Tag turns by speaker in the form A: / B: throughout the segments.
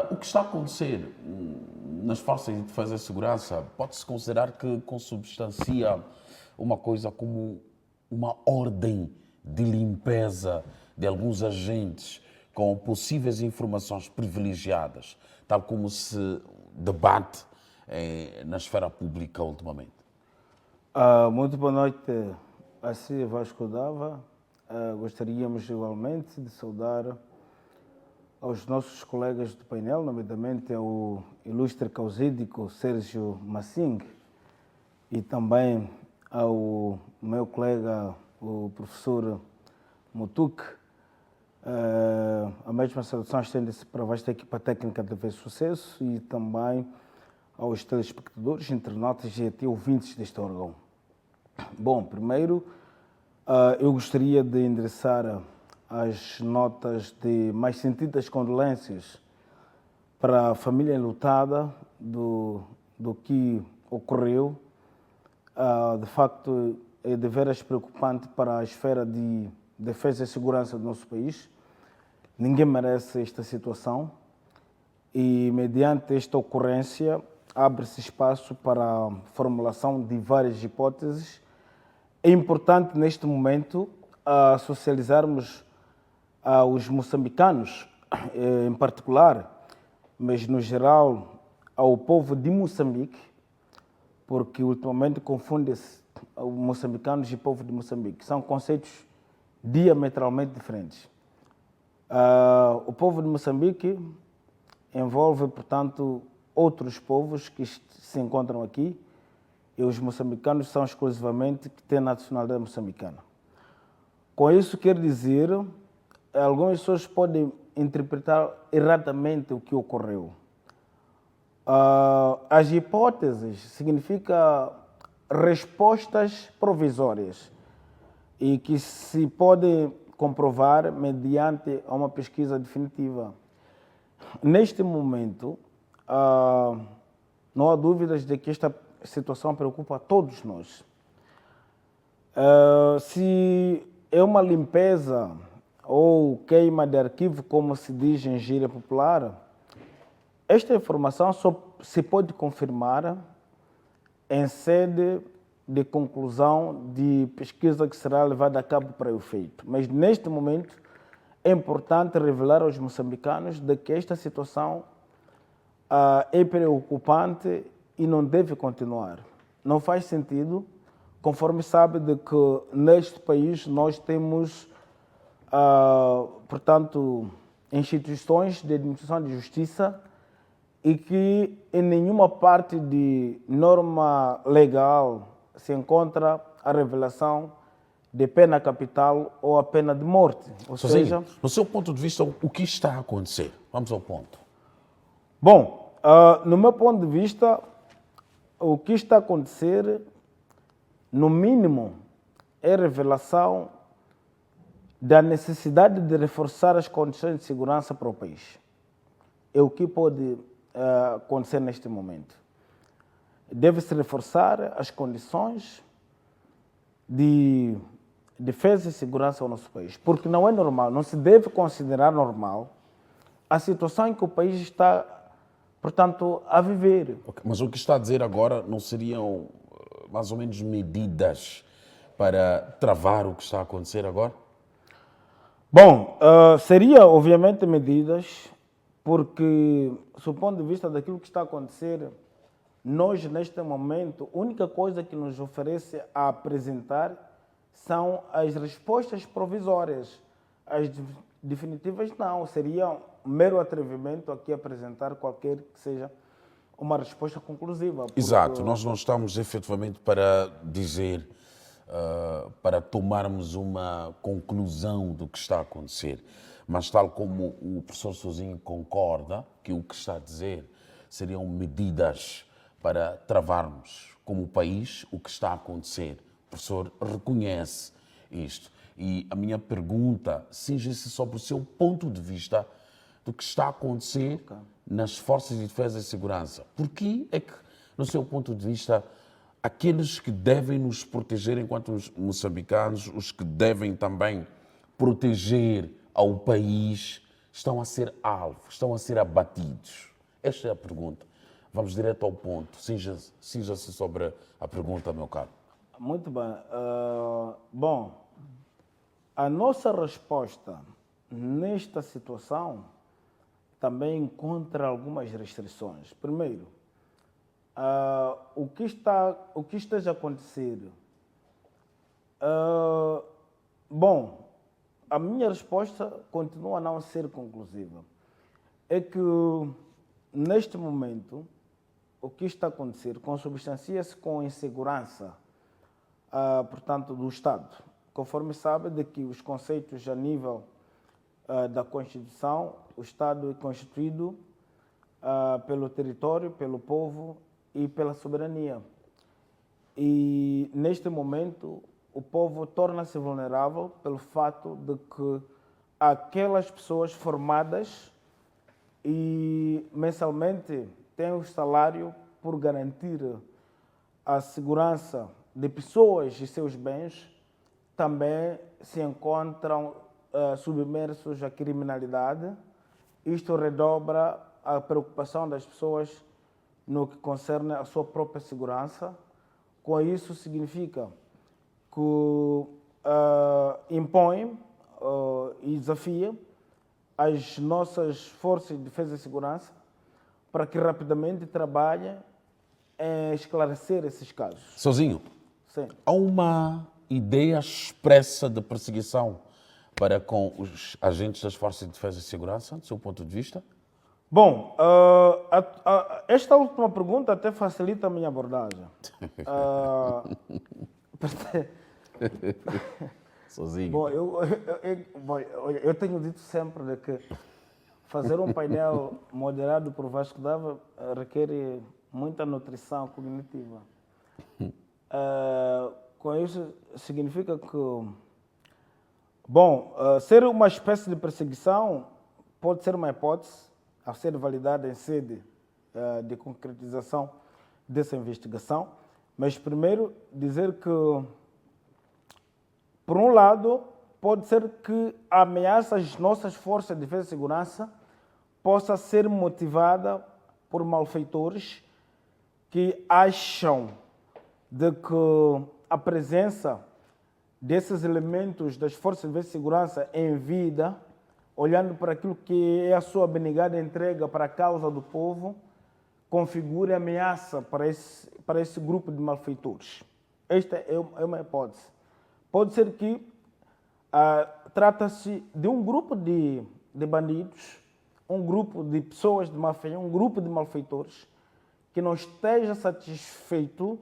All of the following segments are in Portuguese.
A: O que está a acontecer nas forças de defesa e segurança pode-se considerar que consubstancia uma coisa como uma ordem de limpeza de alguns agentes com possíveis informações privilegiadas, tal como se debate na esfera pública ultimamente.
B: Muito boa noite a si, Vasco Dava. Gostaríamos igualmente de saudar aos nossos colegas do painel, nomeadamente ao ilustre causídico Sérgio Massing e também ao meu colega, o professor Mutuk. A mesma saudação estende-se para a vasta equipa técnica da TV Sucesso e também aos telespectadores, internautas e até ouvintes deste órgão. Bom, primeiro eu gostaria de endereçar as notas de mais sentidas condolências para a família enlutada do que ocorreu. De facto, é de veras preocupante para a esfera de defesa e segurança do nosso país. Ninguém merece esta situação e, mediante esta ocorrência, abre-se espaço para a formulação de várias hipóteses. É importante, neste momento, socializarmos aos moçambicanos, em particular, mas no geral ao povo de Moçambique, porque ultimamente confunde-se moçambicanos e povo de Moçambique. São conceitos diametralmente diferentes. O povo de Moçambique envolve, portanto, outros povos que se encontram aqui, e os moçambicanos são exclusivamente que têm nacionalidade moçambicana. Com isso, quer dizer, algumas pessoas podem interpretar erradamente o que ocorreu. As hipóteses significam respostas provisórias e que se podem comprovar mediante uma pesquisa definitiva. Neste momento, não há dúvidas de que esta situação preocupa a todos nós. Se é uma limpeza ou queima de arquivo, como se diz em gíria popular, esta informação só se pode confirmar em sede de conclusão de pesquisa que será levada a cabo para o efeito. Mas, neste momento, é importante revelar aos moçambicanos de que esta situação é preocupante e não deve continuar. Não faz sentido, conforme sabe, de que neste país nós temos, portanto, instituições de administração de justiça e que em nenhuma parte de norma legal se encontra a revelação de pena capital ou a pena de morte. Ou seja,
A: no seu ponto de vista, o que está a acontecer? Vamos ao ponto.
B: Bom, no meu ponto de vista, o que está a acontecer, no mínimo, é a revelação da necessidade de reforçar as condições de segurança para o país. É o que pode acontecer neste momento. Deve-se reforçar as condições de defesa e segurança ao nosso país, porque não é normal, não se deve considerar normal a situação em que o país está, portanto, a viver.
A: Mas o que está a dizer agora não seriam mais ou menos medidas para travar o que está a acontecer agora?
B: Bom, seria obviamente medidas, porque, do ponto de vista daquilo que está a acontecer, nós, neste momento, a única coisa que nos oferece a apresentar são as respostas provisórias. As definitivas não, seria um mero atrevimento aqui apresentar qualquer que seja uma resposta conclusiva. Porque...
A: Exato, nós não estamos efetivamente para dizer, para tomarmos uma conclusão do que está a acontecer, mas tal como o professor Sozinho concorda que o que está a dizer seriam medidas para travarmos como país o que está a acontecer. O professor reconhece isto. E a minha pergunta cinge-se sobre o seu ponto de vista do que está a acontecer nas forças de defesa e segurança. Por que é que, no seu ponto de vista, aqueles que devem nos proteger enquanto moçambicanos, os que devem também proteger ao país, estão a ser alvo, estão a ser abatidos? Esta é a pergunta. Vamos direto ao ponto. Cinja-se sobre a pergunta, meu caro.
B: Muito bem. Bom, a nossa resposta nesta situação também encontra algumas restrições. Primeiro, o que esteja a acontecer? Bom, a minha resposta continua a não ser conclusiva. É que, neste momento, o que está a acontecer consubstancia-se com a insegurança, portanto, do Estado. Conforme sabe, de que os conceitos a nível da Constituição, o Estado é constituído pelo território, pelo povo e pela soberania. E, neste momento, o povo torna-se vulnerável pelo fato de que aquelas pessoas formadas e mensalmente têm o salário por garantir a segurança de pessoas e seus bens, também se encontram submersos à criminalidade. Isto redobra a preocupação das pessoas no que concerne a sua própria segurança. Com isso, significa que impõe e desafia as nossas forças de defesa e segurança para que rapidamente trabalhem em esclarecer esses casos.
A: Sozinho?
B: Sim.
A: Há uma ideia expressa de perseguição para com os agentes das forças de defesa e segurança, do seu ponto de vista?
B: Bom, esta última pergunta até facilita a minha abordagem.
A: Sozinho.
B: Bom, eu tenho dito sempre de que fazer um painel moderado por Vasco Dava requer muita nutrição cognitiva. Com isso, significa que, bom, ser uma espécie de perseguição pode ser uma hipótese a ser validada em sede de concretização dessa investigação, mas primeiro dizer que, por um lado, pode ser que a ameaça às nossas forças de defesa e segurança possa ser motivada por malfeitores que acham de que a presença desses elementos das forças de defesa e segurança em vida, olhando para aquilo que é a sua abnegada entrega para a causa do povo, configure ameaça para esse grupo de malfeitores. Esta é uma hipótese. Pode ser que trata-se de um grupo de bandidos, um grupo de pessoas de má fé, um grupo de malfeitores que não esteja satisfeito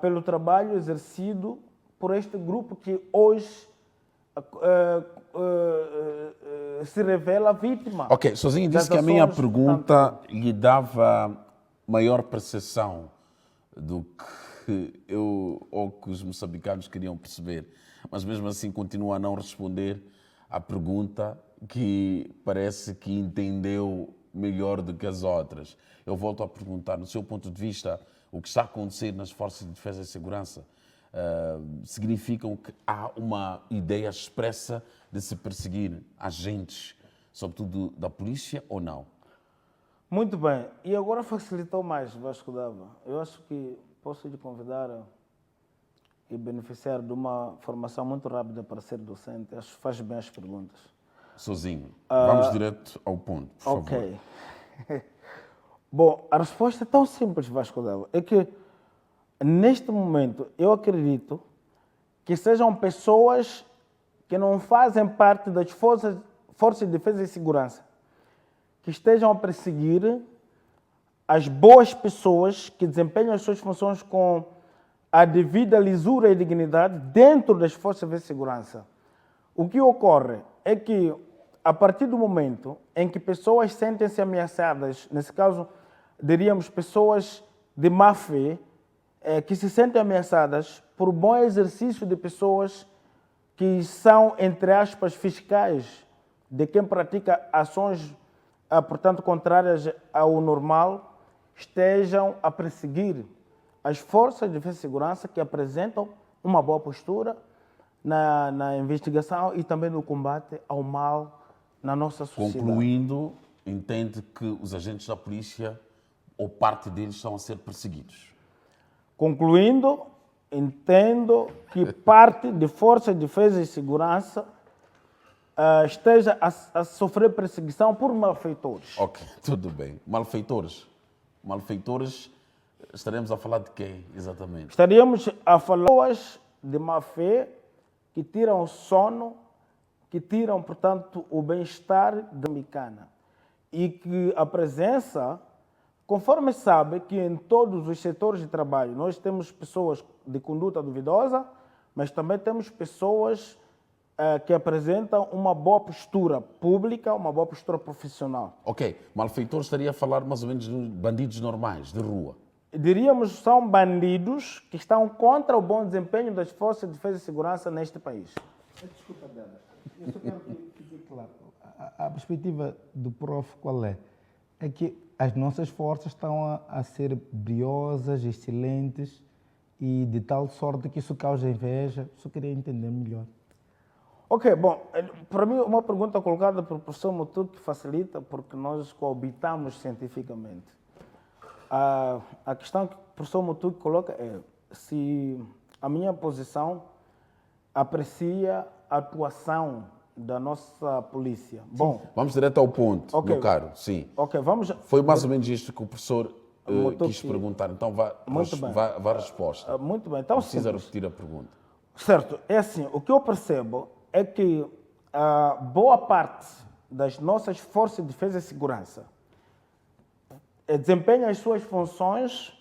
B: pelo trabalho exercido por este grupo que hoje se revela vítima.
A: Ok, Sozinho disse que a minha pergunta lhe dava maior percepção do que eu ou que os moçambicanos queriam perceber, mas mesmo assim continua a não responder à pergunta que parece que entendeu melhor do que as outras. Eu volto a perguntar, no seu ponto de vista, o que está a acontecer nas forças de defesa e segurança significam que há uma ideia expressa de se perseguir agentes, sobretudo da polícia, ou não?
B: Muito bem. E agora facilitou mais, Vasco Dava. Eu acho que posso lhe convidar e beneficiar de uma formação muito rápida para ser docente. Acho que faz bem as perguntas.
A: Sozinho. Vamos direto ao ponto, por favor.
B: Ok. Bom, a resposta é tão simples, Vasco Dava. É que, neste momento, eu acredito que sejam pessoas que não fazem parte das forças de defesa e segurança, que estejam a perseguir as boas pessoas que desempenham as suas funções com a devida lisura e dignidade dentro das forças de defesa e segurança. O que ocorre é que, a partir do momento em que pessoas sentem-se ameaçadas, nesse caso, diríamos pessoas de má fé, que se sentem ameaçadas por bom exercício de pessoas que são, entre aspas, fiscais de quem pratica ações, portanto, contrárias ao normal, estejam a perseguir as forças de defesa e segurança que apresentam uma boa postura na investigação e também no combate ao mal na nossa sociedade.
A: Concluindo, entende que os agentes da polícia, ou parte deles, estão a ser perseguidos.
B: Concluindo, entendo que parte de Força de Defesa e Segurança esteja a sofrer perseguição por malfeitores.
A: Ok, tudo bem. Malfeitores. Malfeitores, estaremos a falar de quem, exatamente?
B: Estaríamos a falar de pessoas de má fé que tiram o sono, que tiram, portanto, o bem-estar da americana. E que a presença, conforme sabe que em todos os setores de trabalho nós temos pessoas de conduta duvidosa, mas também temos pessoas que apresentam uma boa postura pública, uma boa postura profissional.
A: Ok, malfeitores estaria a falar mais ou menos de bandidos normais, de rua.
B: Diríamos que são bandidos que estão contra o bom desempenho das forças de defesa e segurança neste país.
C: Desculpa, Dada. Eu só quero que fique claro. A perspectiva do prof qual é? É que as nossas forças estão a ser briosas, excelentes e de tal sorte que isso causa inveja. Só queria entender melhor.
B: Ok, bom, para mim uma pergunta colocada pelo professor Mutuque facilita porque nós coabitamos cientificamente. A questão que o professor Mutuque coloca é se a minha posição aprecia a atuação da nossa polícia. Bom,
A: vamos direto ao ponto,
B: Ok.
A: meu caro. Sim.
B: ok, vamos...
A: Foi mais ou menos isto que o professor
B: Mutuque.
A: quis perguntar. Então, vá
B: Muito bem.
A: a resposta.
B: Muito bem, então
A: Não precisa
B: simples.
A: repetir a pergunta.
B: Certo, é assim, o que eu percebo é que a boa parte das nossas forças de defesa e segurança desempenha as suas funções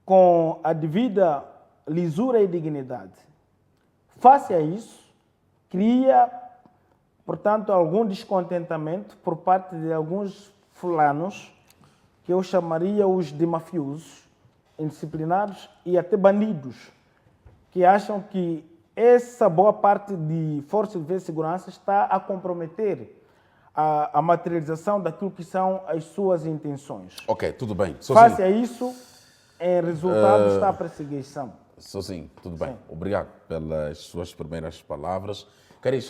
B: com a devida lisura e dignidade. Face a isso, cria, portanto, algum descontentamento por parte de alguns fulanos, que eu chamaria os de mafiosos, indisciplinados e até bandidos, que acham que essa boa parte de forças de defesa e segurança está a comprometer a materialização daquilo que são as suas intenções.
A: Ok, tudo bem.
B: Face a isso, em resultado está a perseguição.
A: Sozinho, tudo bem.
B: Sim.
A: Obrigado pelas suas primeiras palavras. Queres